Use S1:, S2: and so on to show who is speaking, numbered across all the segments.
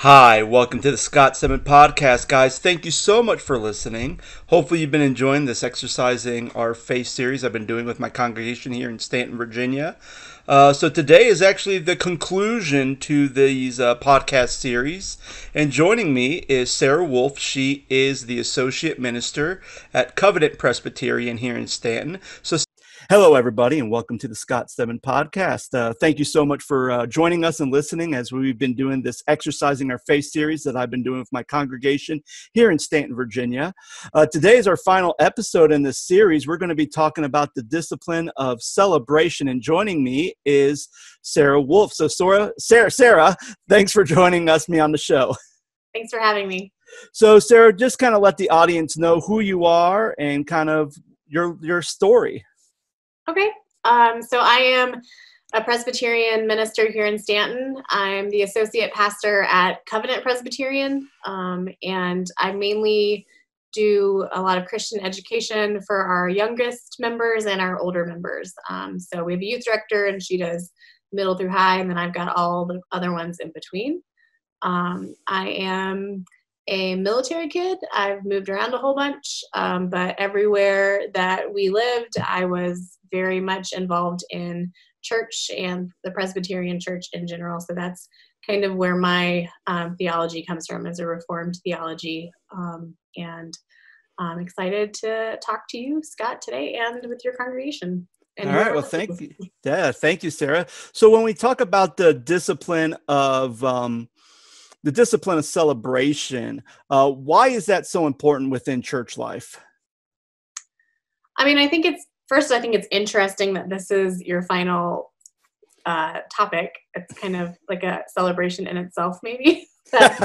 S1: Hi, welcome to the Scott Stedman podcast, guys. Thank you so much for listening. Hopefully, you've been enjoying this exercising our faith series I've been doing with my congregation here in Stanton, Virginia. So today is actually the conclusion to these podcast series, and joining me is Sarah Wolf. She is the associate minister at Covenant Presbyterian here in Stanton. So hello, everybody, and welcome to the Scott Stedman podcast. Thank you so much for joining us and listening as we've been doing this Exercising Our Faith series that I've been doing with my congregation here in Stanton, Virginia. Today is our final episode in this series. We're going to be talking about the discipline of celebration, and joining me is Sarah Wolf. So, Sarah, thanks for joining me on the show.
S2: Thanks for having me.
S1: So, Sarah, just kind of let the audience know who you are and kind of your story.
S2: Okay. So I am a Presbyterian minister here in Stanton. I'm the associate pastor at Covenant Presbyterian, and I mainly do a lot of Christian education for our youngest members and our older members. So we have a youth director, and she does middle through high, and then I've got all the other ones in between. I am a military kid. I've moved around a whole bunch, but everywhere that we lived, I was very much involved in church and the Presbyterian church in general. So that's kind of where my theology comes from, as a Reformed theology. And I'm excited to talk to you, Scott, today and with your congregation.
S1: All right. Well, thank you. Yeah, thank you, Sarah. So when we talk about the discipline of celebration, why is that so important within church life?
S2: I mean, I think it's interesting that this is your final topic. It's kind of like a celebration in itself, maybe. that,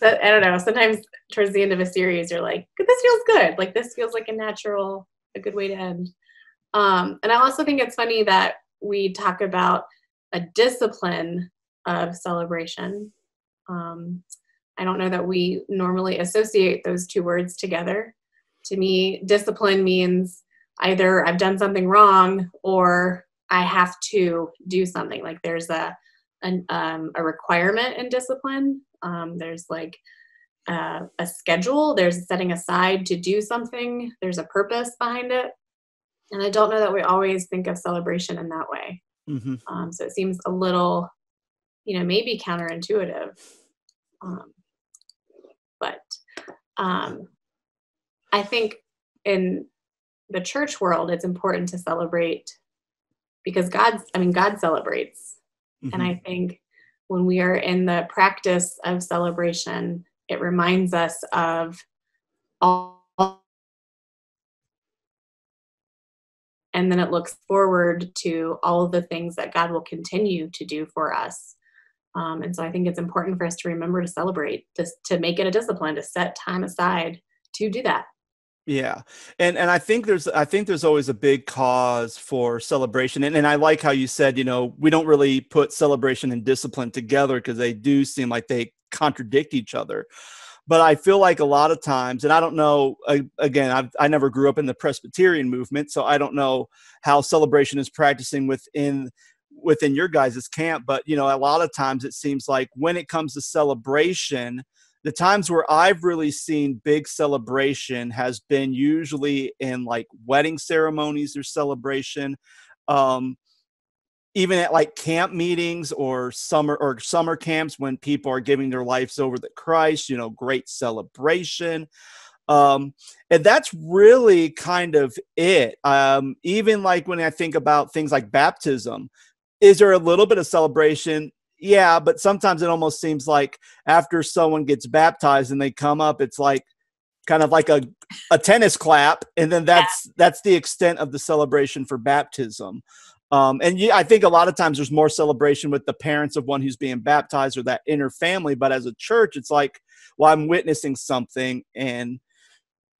S2: I don't know. Sometimes towards the end of a series, you're like, this feels good. Like, this feels like a good way to end. And I also think it's funny that we talk about a discipline of celebration. I don't know that we normally associate those two words together. To me, discipline means either I've done something wrong or I have to do something. Like, there's a requirement in discipline. There's like a schedule. There's setting aside to do something. There's a purpose behind it. And I don't know that we always think of celebration in that way. Mm-hmm. So it seems a little, maybe counterintuitive. But I think in the church world, it's important to celebrate because God celebrates. Mm-hmm. And I think when we are in the practice of celebration, it reminds us of all, and then it looks forward to all of the things that God will continue to do for us. And so I think it's important for us to remember to celebrate, to make it a discipline, to set time aside to do that.
S1: Yeah. And I think there's always a big cause for celebration. And I like how you said, we don't really put celebration and discipline together because they do seem like they contradict each other. But I feel like a lot of times, and I don't know, again, I never grew up in the Presbyterian movement, so I don't know how celebration is practicing within your guys' camp. But, a lot of times it seems like when it comes to celebration, the times where I've really seen big celebration has been usually in like wedding ceremonies or celebration, even at like camp meetings or summer camps when people are giving their lives over to Christ, great celebration. And that's really kind of it. Even like when I think about things like baptism, is there a little bit of celebration? Yeah, but sometimes it almost seems like after someone gets baptized and they come up, it's like kind of like a tennis clap, and then that's the extent of the celebration for baptism. I think a lot of times there's more celebration with the parents of one who's being baptized or that inner family. But as a church, it's like, well, I'm witnessing something, and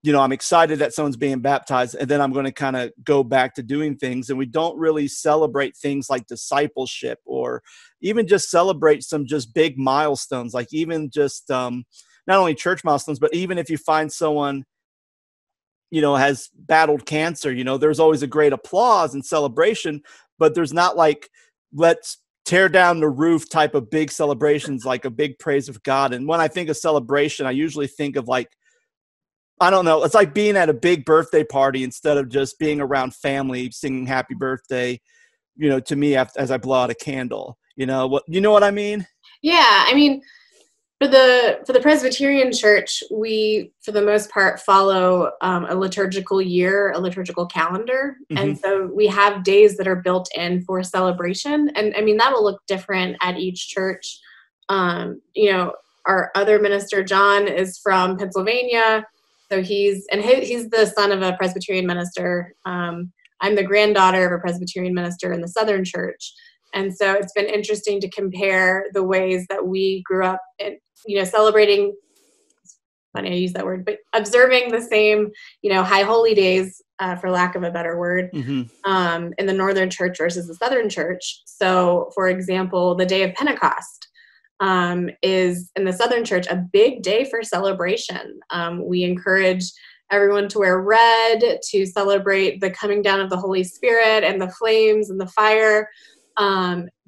S1: I'm excited that someone's being baptized, and then I'm going to kind of go back to doing things. And we don't really celebrate things like discipleship or even just celebrate some just big milestones, like even just not only church milestones, but even if you find someone, has battled cancer, there's always a great applause and celebration, but there's not like, let's tear down the roof type of big celebrations, like a big praise of God. And when I think of celebration, I usually think of like, I don't know, it's like being at a big birthday party instead of just being around family singing happy birthday, to me as I blow out a candle. You know what I mean?
S2: Yeah, I mean, for the Presbyterian Church, we, for the most part, follow a liturgical year, a liturgical calendar.
S1: Mm-hmm.
S2: And so we have days that are built in for celebration. And I mean, that will look different at each church. Our other minister, John, is from Pennsylvania. So he's the son of a Presbyterian minister. I'm the granddaughter of a Presbyterian minister in the Southern Church. And so it's been interesting to compare the ways that we grew up in, celebrating, funny I use that word, but observing the same, high holy days, for lack of a better word,
S1: Mm-hmm.
S2: in the Northern Church versus the Southern Church. So, for example, the day of Pentecost is in the Southern Church a big day for celebration. We encourage everyone to wear red to celebrate the coming down of the Holy Spirit and the flames and the fire.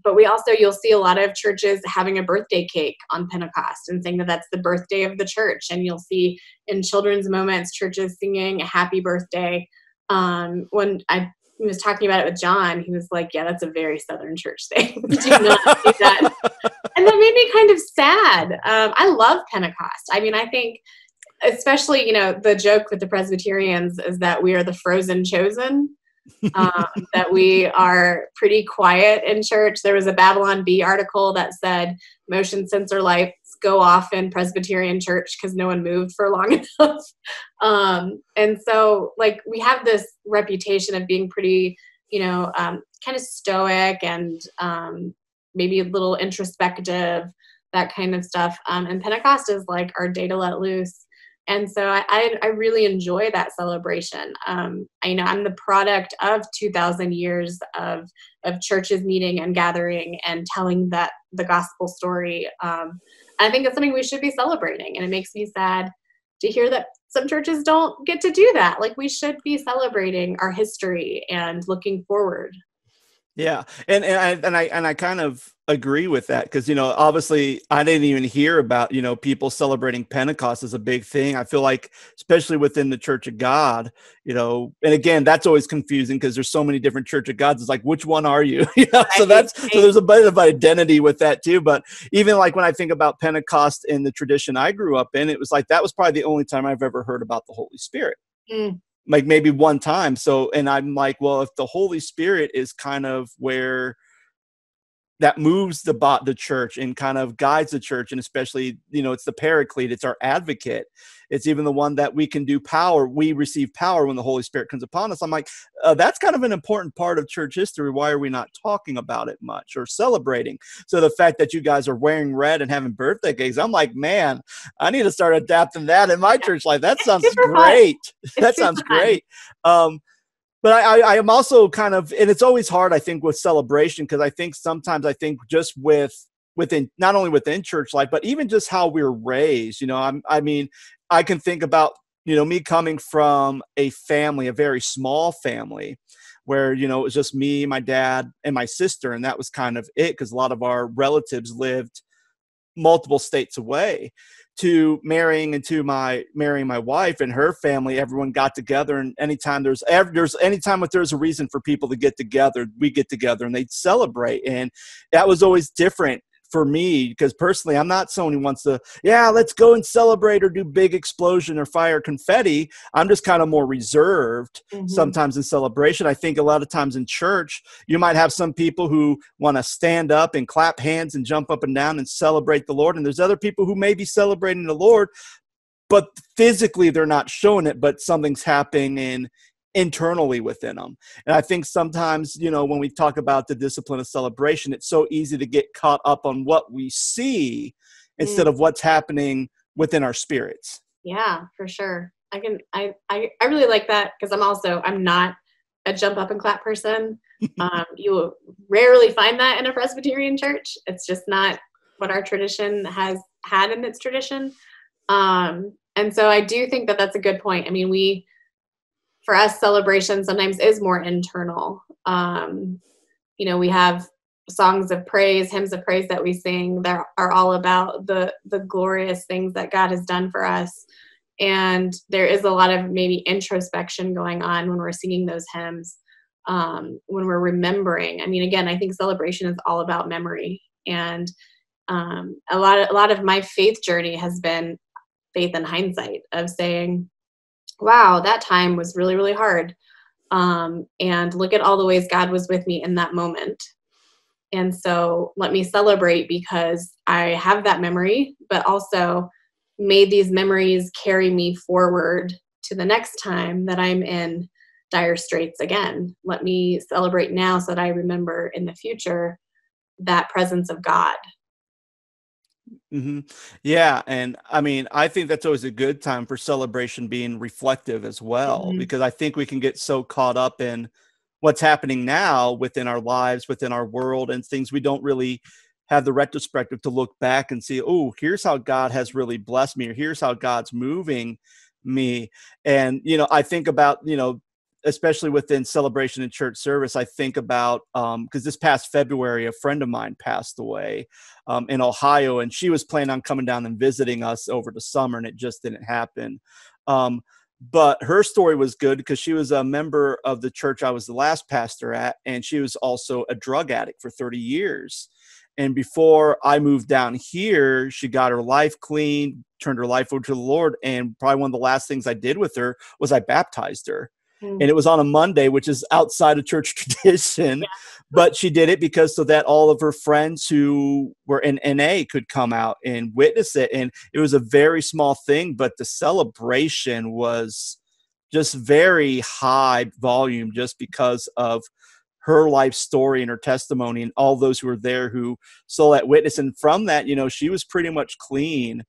S2: But you'll see a lot of churches having a birthday cake on Pentecost and saying that that's the birthday of the church. And you'll see in children's moments, churches singing a happy birthday. When I was talking about it with John, he was like, yeah, that's a very Southern church thing. We do not do that. And that made me kind of sad. I love Pentecost. I mean, I think, especially, the joke with the Presbyterians is that we are the frozen chosen. That we are pretty quiet in church. There was a Babylon Bee article that said motion sensor lights go off in Presbyterian church because no one moved for long enough. And so, like, we have this reputation of being pretty, kind of stoic and maybe a little introspective, that kind of stuff. And Pentecost is like our day to let loose. And so I really enjoy that celebration. I'm the product of 2,000 years of churches meeting and gathering and telling the gospel story. I think it's something we should be celebrating. And it makes me sad to hear that some churches don't get to do that. Like, we should be celebrating our history and looking forward.
S1: Yeah. And I kind of agree with that because, obviously I didn't even hear about, people celebrating Pentecost as a big thing. I feel like, especially within the Church of God, and again, that's always confusing because there's so many different Church of Gods. It's like, which one are you? So there's a bit of identity with that too. But even like when I think about Pentecost in the tradition I grew up in, it was like, that was probably the only time I've ever heard about the Holy Spirit. Like maybe one time. So, and I'm like, well, if the Holy Spirit is kind of where that moves the church and kind of guides the church, and especially, it's the paraclete, it's our advocate. It's even the one that we can do power. We receive power when the Holy Spirit comes upon us. I'm like, that's kind of an important part of church history. Why are we not talking about it much or celebrating? So the fact that you guys are wearing red and having birthday cakes, I'm like, man, I need to start adapting that in my church life. That sounds great. That sounds great. But I am also kind of, and it's always hard, I think, with celebration, because I think sometimes just within, not only within church life, but even just how we're raised, I can think about, me coming from a family, a very small family where, it was just me, my dad, and my sister. And that was kind of it, because a lot of our relatives lived multiple states away, to marrying my wife and her family. Everyone got together, and anytime there's a reason for people to get together, we get together and they'd celebrate. And that was always different for me, because personally, I'm not someone who wants to, let's go and celebrate or do big explosion or fire confetti. I'm just kind of more reserved sometimes in celebration. I think a lot of times in church, you might have some people who want to stand up and clap hands and jump up and down and celebrate the Lord. And there's other people who may be celebrating the Lord, but physically they're not showing it, but something's happening internally within them. And I think sometimes, when we talk about the discipline of celebration, it's so easy to get caught up on what we see instead of what's happening within our spirits.
S2: Yeah, for sure. I really like that, because I'm not a jump up and clap person. You will rarely find that in a Presbyterian church. It's just not what our tradition has had in its tradition. And so I do think that that's a good point. I mean, for us, celebration sometimes is more internal. We have songs of praise, hymns of praise that we sing, that are all about the glorious things that God has done for us. And there is a lot of maybe introspection going on when we're singing those hymns, when we're remembering. I mean, again, I think celebration is all about memory. And a lot of my faith journey has been faith in hindsight, of saying, wow, that time was really, really hard. And look at all the ways God was with me in that moment. And so let me celebrate, because I have that memory, but also made these memories carry me forward to the next time that I'm in dire straits again. Let me celebrate now so that I remember in the future that presence of God.
S1: Hmm. Yeah, and I mean, I think that's always a good time for celebration, being reflective as well,
S2: Mhm.
S1: because I think we can get so caught up in what's happening now within our lives, within our world, and things we don't really have the retrospective to look back and see, oh, here's how God has really blessed me, or here's how God's moving me. And, I think about, especially within celebration and church service, I think about, because this past February, a friend of mine passed away in Ohio, and she was planning on coming down and visiting us over the summer, and it just didn't happen. Um, but her story was good because she was a member of the church I was the last pastor at, and she was also a drug addict for 30 years. And before I moved down here, she got her life clean, turned her life over to the Lord. And probably one of the last things I did with her was I baptized her.
S2: Mm.
S1: And it was on a Monday, which is outside of church tradition, but she did it because so that all of her friends who were in NA could come out and witness it. And it was a very small thing, but the celebration was just very high volume, just because of her life story and her testimony, and all those who were there who saw that witness. And from that, she was pretty much clean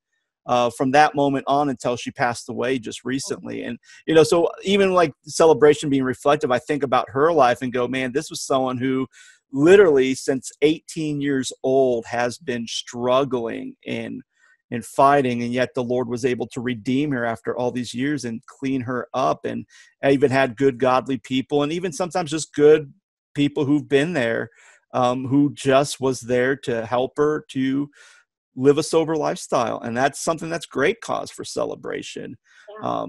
S1: from that moment on until she passed away just recently. And, so even like celebration being reflective, I think about her life and go, man, this was someone who literally since 18 years old has been struggling and fighting, and yet the Lord was able to redeem her after all these years and clean her up. And I even had good godly people, and even sometimes just good people who've been there, who just was there to help her to live a sober lifestyle. And that's something that's great cause for celebration.
S2: Yeah.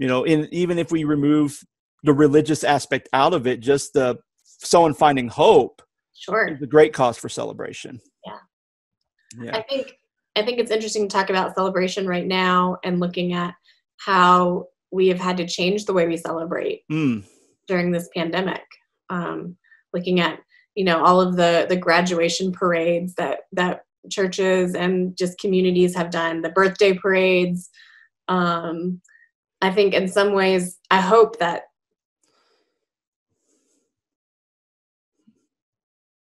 S1: Even if we remove the religious aspect out of it, just the someone finding hope
S2: Sure.
S1: is a great cause for celebration.
S2: Yeah.
S1: Yeah.
S2: I think it's interesting to talk about celebration right now, and looking at how we have had to change the way we celebrate during this pandemic. Looking at, all of the graduation parades that churches and just communities have done, the birthday parades. I think in some ways, I hope that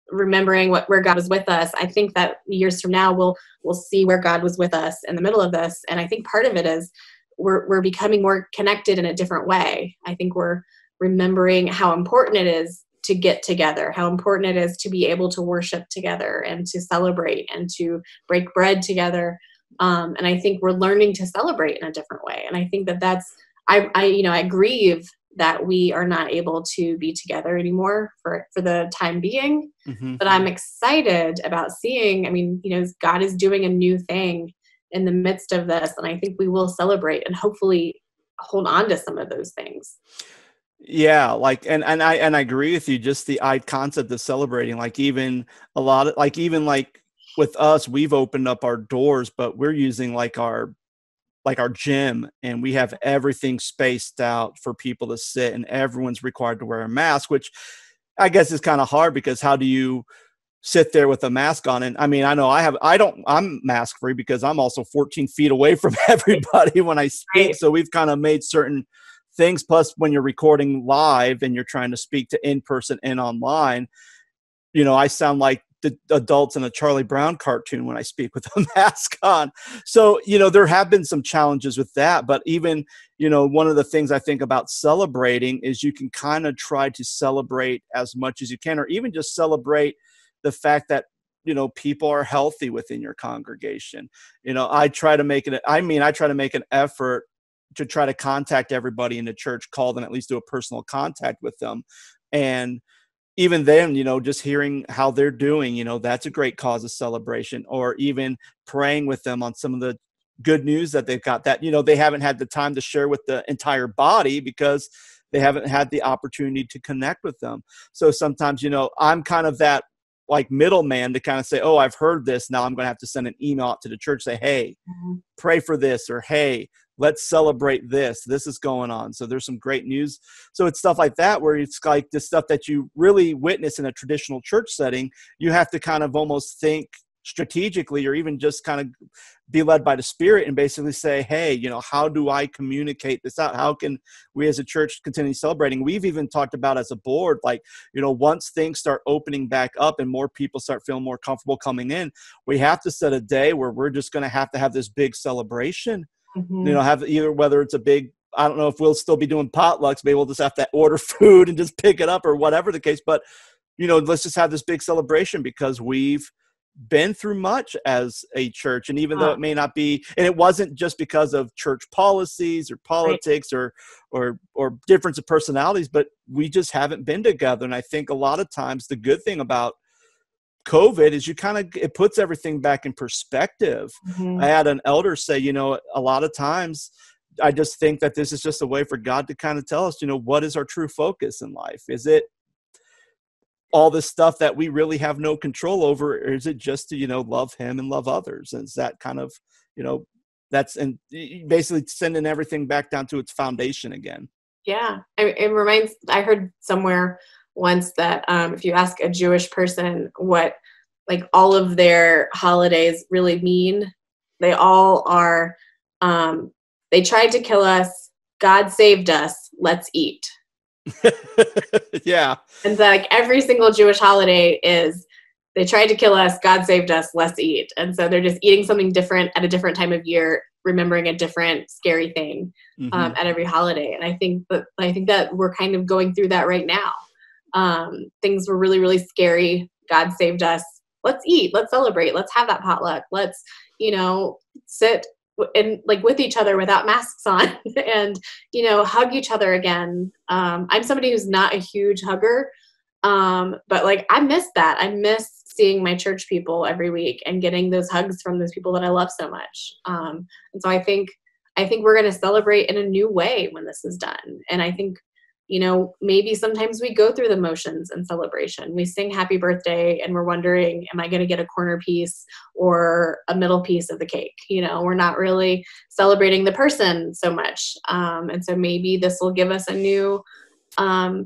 S2: remembering where God was with us, I think that years from now we'll see where God was with us in the middle of this. And I think part of it is we're becoming more connected in a different way. I think we're remembering how important it is to get together, how important it is to be able to worship together and to celebrate and to break bread together. And I think we're learning to celebrate in a different way. And I think that's I grieve that we are not able to be together anymore for the time being.
S1: Mm-hmm.
S2: But I'm excited about seeing, God is doing a new thing in the midst of this. And I think we will celebrate and hopefully hold on to some of those things.
S1: Yeah, and I agree with you. Just the concept of celebrating, like even a lot of like with us, we've opened up our doors, but we're using our gym, and we have everything spaced out for people to sit, and everyone's required to wear a mask, which I guess is kind of hard, because how do you sit there with a mask on? And I mean, I'm mask free because I'm also 14 feet away from everybody when I speak.
S2: Right.
S1: So we've kind of made certain things. Plus, when you're recording live and you're trying to speak to in person and online, I sound like the adults in a Charlie Brown cartoon when I speak with a mask on. So, there have been some challenges with that. But even, one of the things I think about celebrating is you can kind of try to celebrate as much as you can, or even just celebrate the fact that, people are healthy within your congregation. I try to make an effort to try to contact everybody in the church, call them, at least do a personal contact with them. And even then, just hearing how they're doing, that's a great cause of celebration, or even praying with them on some of the good news that they've got that, they haven't had the time to share with the entire body because they haven't had the opportunity to connect with them. So sometimes, I'm kind of that like middleman to kind of say, oh, I've heard this. Now I'm going to have to send an email out to the church, say, hey, pray for this, or hey, let's celebrate this. This is going on. So there's some great news. So it's stuff like that where it's like the stuff that you really witness in a traditional church setting. You have to kind of almost think strategically, or even just kind of be led by the Spirit and basically say, hey, how do I communicate this out? How can we as a church continue celebrating? We've even talked about as a board, like, once things start opening back up and more people start feeling more comfortable coming in, we have to set a day where we're just going to have this big celebration. Have either, whether it's a big, I don't know if we'll still be doing potlucks, maybe we'll just have to order food and just pick it up, or whatever the case. But, let's just have this big celebration because we've been through much as a church. And even though it may not be, and it wasn't just because of church policies or politics, right, or difference of personalities, but we just haven't been together. And I think a lot of times the good thing about COVID is it puts everything back in perspective. I had an elder say, a lot of times I just think that this is just a way for God to kind of tell us, what is our true focus in life? Is it all this stuff that we really have no control over, or is it just to, love him and love others? And it's that kind of, that's, and basically sending everything back down to its foundation again.
S2: Yeah. I heard somewhere once that if you ask a Jewish person what like all of their holidays really mean, they all are, they tried to kill us, God saved us, let's eat.
S1: Yeah.
S2: And like every single Jewish holiday is, they tried to kill us, God saved us, let's eat. And so they're just eating something different at a different time of year, remembering a different scary thing at every holiday. And I think that we're kind of going through that right now. Things were really, really scary. God saved us. Let's eat. Let's celebrate. Let's have that potluck. Let's, sit and like with each other without masks on and, hug each other again. I'm somebody who's not a huge hugger. But like, I miss that. I miss seeing my church people every week and getting those hugs from those people that I love so much. And so I think we're going to celebrate in a new way when this is done. And I think, maybe sometimes we go through the motions in celebration. We sing happy birthday and we're wondering, am I going to get a corner piece or a middle piece of the cake? We're not really celebrating the person so much. And so maybe this will give us a new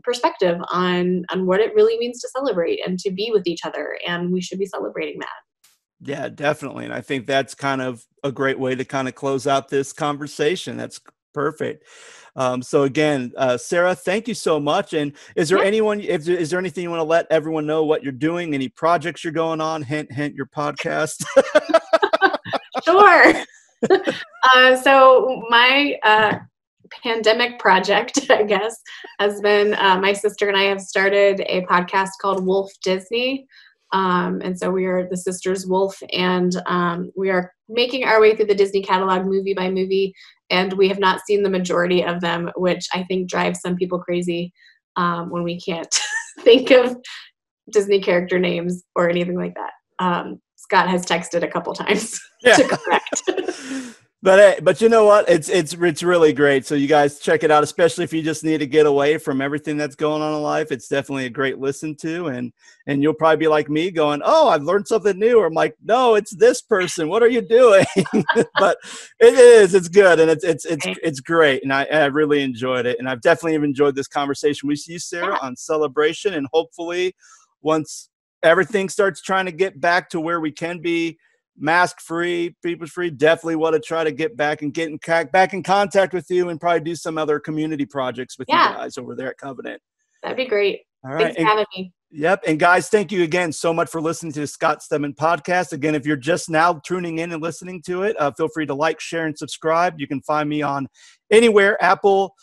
S2: perspective on what it really means to celebrate and to be with each other. And we should be celebrating that.
S1: Yeah, definitely. And I think that's kind of a great way to kind of close out this conversation. That's perfect. So again, Sarah, thank you so much. And is there is there anything you want to let everyone know what you're doing? Any projects you're going on? Hint, hint, your podcast.
S2: Sure. So my pandemic project, I guess, has been my sister and I have started a podcast called Wolf Disney. And so we are the Sisters Wolf, and we are making our way through the Disney catalog movie by movie, and we have not seen the majority of them, which I think drives some people crazy when we can't think of Disney character names or anything like that. Scott has texted a couple times to correct.
S1: But you know what? It's really great. So you guys check it out, especially if you just need to get away from everything that's going on in life. It's definitely a great listen to, and you'll probably be like me going, "Oh, I've learned something new." Or I'm like, "No, it's this person. What are you doing?" But it's good, and it's great, and I really enjoyed it, and I've definitely enjoyed this conversation with you, Sarah, on celebration, and hopefully, once everything starts trying to get back to where we can be mask free, people free, definitely want to try to get back and back in contact with you, and probably do some other community projects with you guys over there at Covenant.
S2: That'd be great.
S1: All right.
S2: Thanks for having me.
S1: Yep. And guys, thank you again so much for listening to the Scott Stedman podcast. Again, if you're just now tuning in and listening to it, feel free to like, share, and subscribe. You can find me on anywhere, Apple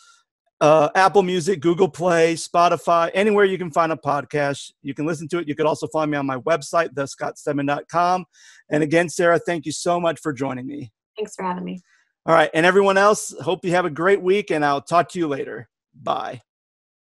S1: Music, Google Play, Spotify, anywhere you can find a podcast, you can listen to it. You can also find me on my website, thescottstedman.com. And again, Sarah, thank you so much for joining me.
S2: Thanks for having me.
S1: All right. And everyone else, hope you have a great week, and I'll talk to you later. Bye.